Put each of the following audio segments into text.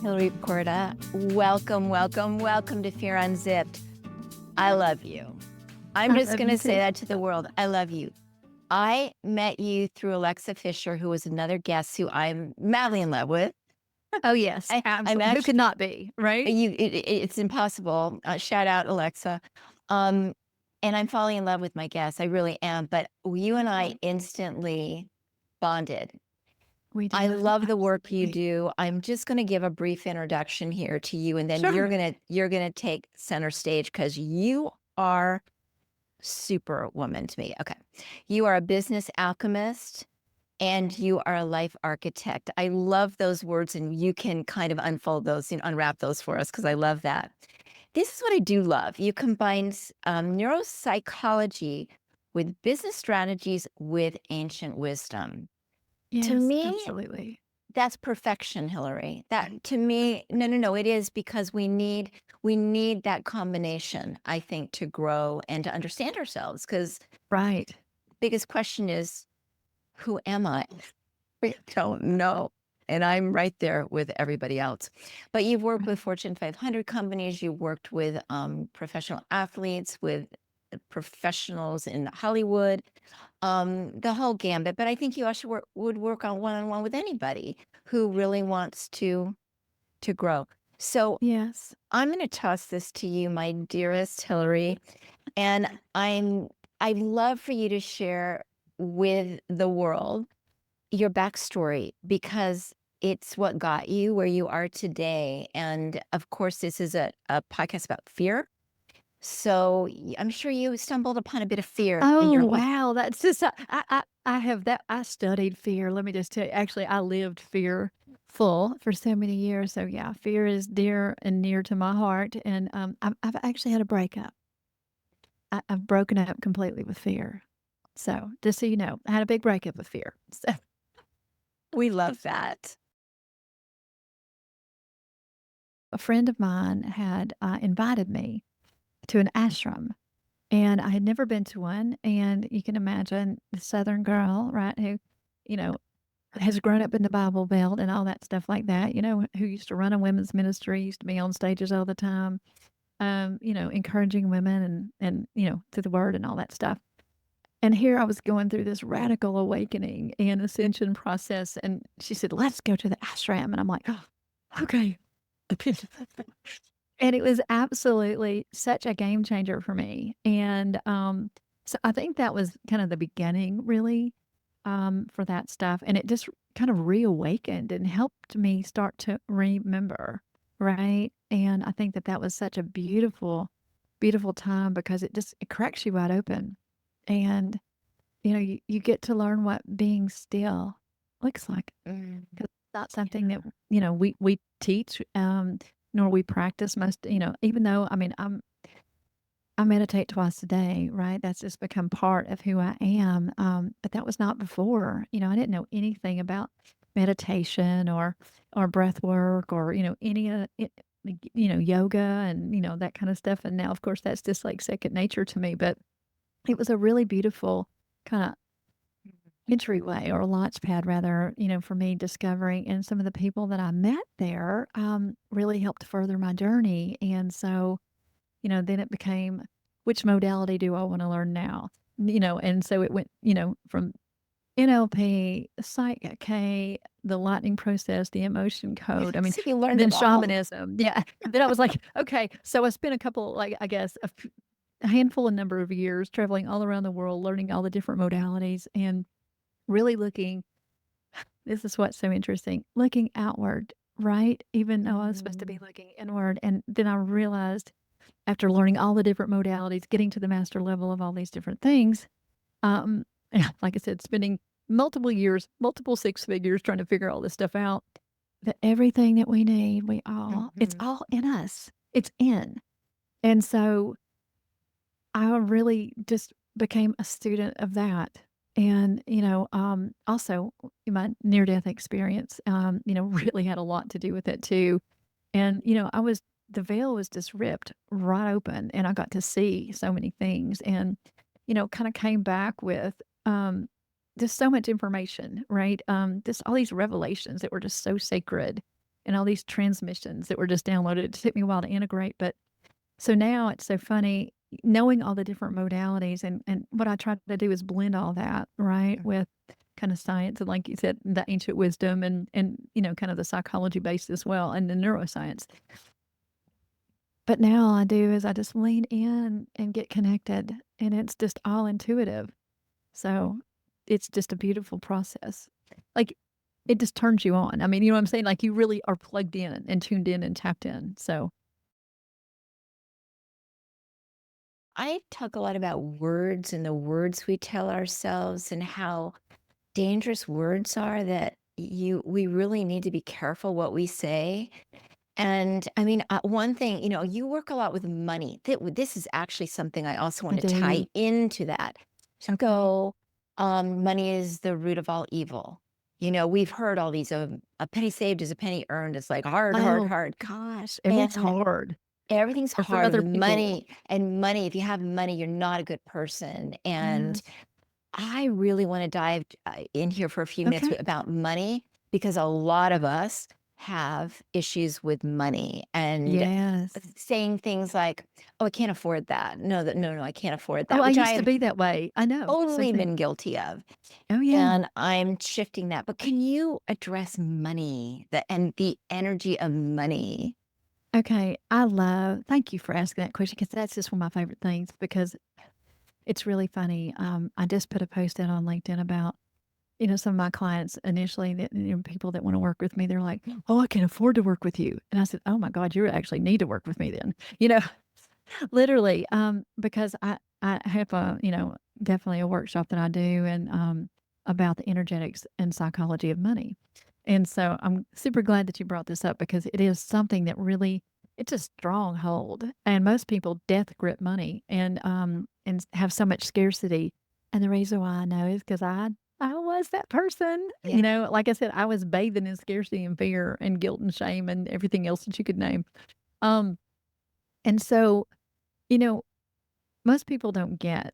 Hilary Porta. Welcome, welcome, welcome to Fear Unzipped. I love you. I'm I just love going you to say too. that to the world. I love you. I met you through Alexa Fisher, who was another guest who I'm madly in love with. Oh, yes, I'm absolutely. Who could actually, not be, right? it's impossible. Shout out, Alexa. Um, and I'm falling in love with my guests. I really am. But you and I instantly bonded. We I did. love the work you Absolutely. do. I'm just going to give a brief introduction here to you, and then Sure. you're gonna take center stage because you are superwoman to me. Okay, you are a business alchemist and you are a life architect. I love those words, and you can kind of unfold those and unwrap those for us because I love that. This is what I do love. You combine neuropsychology with business strategies with ancient wisdom. To Yes, me, absolutely. that's perfection, Hilary. That to me, no, it is because we need that combination, I think, to grow and to understand ourselves. Because Right. biggest question is, who am I? We don't know. And I'm right there with everybody else. But you've worked with Fortune 500 companies, you worked with professional athletes, with professionals in Hollywood, the whole gambit. But I think you also would work on one-on-one with anybody who really wants to grow. So Yes. I'm going to toss this to you, my dearest Hilary, and I'd love for you to share with the world your backstory because it's what got you where you are today. And of course, this is a podcast about fear. So I'm sure you stumbled upon a bit of fear in Oh, your life. wow. That's just I have that. I studied fear. Let me just tell you. Actually, I lived fear full for so many years. So yeah, fear is dear and near to my heart. And I've actually had a breakup. I've broken up completely with fear. So just so you know, I had a big breakup with fear. So We love that. a friend of mine had invited me to an ashram. And I had never been to one, and you can imagine the Southern girl, right, who, you know, has grown up in the Bible Belt and all that stuff like that, who used to run a women's ministry, used to be on stages all the time, encouraging women and through the word and all that stuff. And here I was going through this radical awakening and ascension process, and she said, "Let's go to the ashram." And I'm like, "Oh, okay." And it was absolutely such a game changer for me, and, so I think that was kind of the beginning really, for that stuff, and it just kind of reawakened and helped me start to remember, right? And I think that that was such a beautiful, beautiful time because it cracks you wide open, and, you get to learn what being still looks like. Mm, 'Cause it's not something that, we teach, nor we practice most, even though, I mean, I meditate twice a day, right? That's just become part of who I am. But that was not before. I didn't know anything about meditation or breath work or, any yoga and, that kind of stuff. And now, of course, that's just like second nature to me. But it was a really beautiful kind of entryway or launch pad rather, for me discovering, and some of the people that I met there, really helped further my journey. And so, then it became, which modality do I want to learn now? And so it went, from NLP, Psych K, the lightning process, the emotion code. I mean, so you learned then them all. shamanism. Yeah. Then I was like, okay, so I spent a couple, like, I guess, a handful of number of years traveling all around the world, learning all the different modalities and really looking, this is what's so interesting, looking outward, right? Even though I was supposed to be looking inward. And then I realized after learning all the different modalities, getting to the master level of all these different things, um, like I said, spending multiple years, multiple six figures trying to figure all this stuff out, that everything that we need, it's all in us. It's in. And so I really just became a student of that. And, also my near death experience, really had a lot to do with it too. And, the veil was just ripped right open and I got to see so many things and, kind of came back with, just so much information, right? Just all these revelations that were just so sacred and all these transmissions that were just downloaded. It took me a while to integrate, but so now it's so funny knowing all the different modalities, and what I try to do is blend all that, right, with kind of science and, like you said, the ancient wisdom and kind of the psychology base as well, and the neuroscience. But now all I do is I just lean in and get connected, and it's just all intuitive. So it's just a beautiful process. Like, it just turns you on. I mean, you know what I'm saying? Like, you really are plugged in and tuned in and tapped in. So I talk a lot about words and the words we tell ourselves and how dangerous words are, that we really need to be careful what we say. And I mean, one thing, you work a lot with money. This is actually something I also I want to tie do. into that. Okay. So, money is the root of all evil. We've heard all these, a penny saved is a penny earned. It's like hard, hard, Oh, hard. gosh. Everything's And hard. everything's Or for hard other with people. money. If you have money, you're not a good person. And Yes. I really want to dive in here for a few minutes Okay. about money, because a lot of us have issues with money and Yes. saying things like, "Oh, I can't afford that." No, I can't afford Oh, that, I which I used to have be that way. I know. Same totally thing. been guilty of. Oh, yeah. And I'm shifting that. But can you address money, and the energy of money? Okay. Thank you for asking that question, because that's just one of my favorite things, because it's really funny. I just put a post out on LinkedIn about, some of my clients initially, that, people that want to work with me, they're like, "Oh, I can afford to work with you." And I said, "Oh my God, you actually need to work with me then." You know, literally, because I have definitely a workshop that I do, and about the energetics and psychology of money. And so I'm super glad that you brought this up, because it is something that really, it's a stronghold, and most people death grip money, and have so much scarcity. And the reason why I know is because I was that person. Yeah. Like I said, I was bathing in scarcity and fear and guilt and shame and everything else that you could name. Um, and so, you know, most people don't get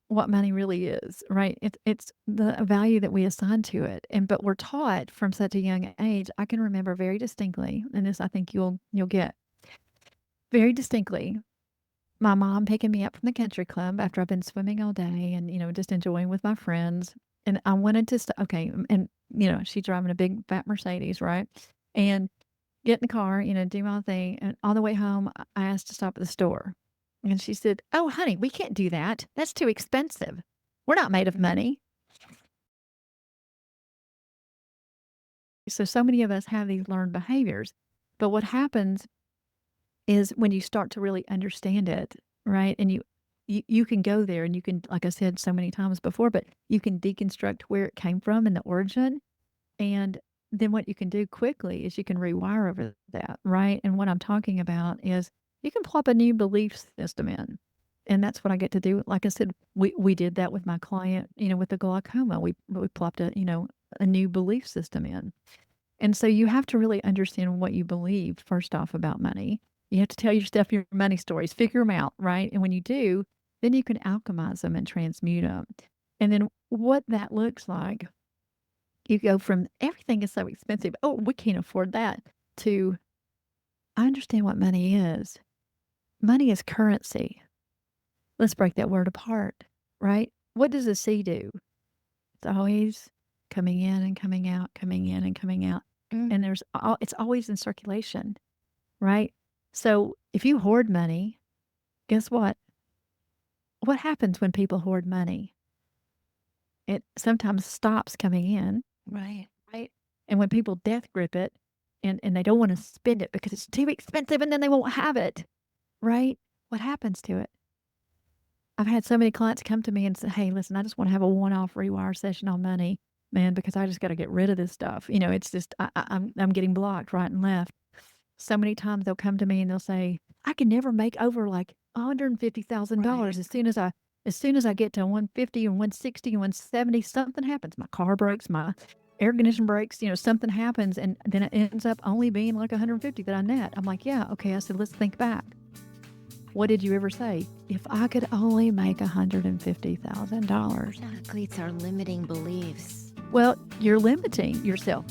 what money really is, right? It's the value that we assign to it, and but we're taught from such a young age. I can remember very distinctly, and this I think you'll get very distinctly. My mom picking me up from the country club after I've been swimming all day, and just enjoying with my friends, and I wanted to okay, and she's driving a big fat Mercedes, right? And get in the car, do my thing, and on the way home, I asked to stop at the store, and she said, "Oh, honey, we can't do that. That's too expensive. We're not made of money." So many of us have these learned behaviors, but what happens is when you start to really understand it, right? And you can go there, and you can, like I said so many times before, but you can deconstruct where it came from and the origin. And then what you can do quickly is you can rewire over that, right? And what I'm talking about is you can plop a new belief system in. And that's what I get to do. Like I said, we did that with my client, with the glaucoma. We plopped a new belief system in. And so you have to really understand what you believe first off about money. You have to tell yourself your money stories, figure them out, right? And when you do, then you can alchemize them and transmute them. And then what that looks like, you go from everything is so expensive. Oh, we can't afford that, to I understand what money is. Money is currency. Let's break that word apart, right? What does a sea do? It's always coming in and coming out, coming in and coming out. Mm, And it's always in circulation, right? So if you hoard money, guess what? What happens when people hoard money? It sometimes stops coming in, right. right? And when people death grip it, and they don't want to spend it because it's too expensive, and then they won't have it, right? What happens to it? I've had so many clients come to me and say, "Hey, listen, I just want to have a one-off rewire session on money, man, because I just got to get rid of this stuff." It's just I'm getting blocked right and left. So many times they'll come to me and they'll say, "I can never make over like $150,000. Right. As soon as I get to 150 and 160 and 170, something happens. My car breaks, my air condition breaks, something happens, and then it ends up only being like 150 that I net." I'm like, "Yeah, okay." I said, "Let's think back. What did you ever say? If I could only make $150,000." Exactly. It's our limiting beliefs. Well, you're limiting yourself.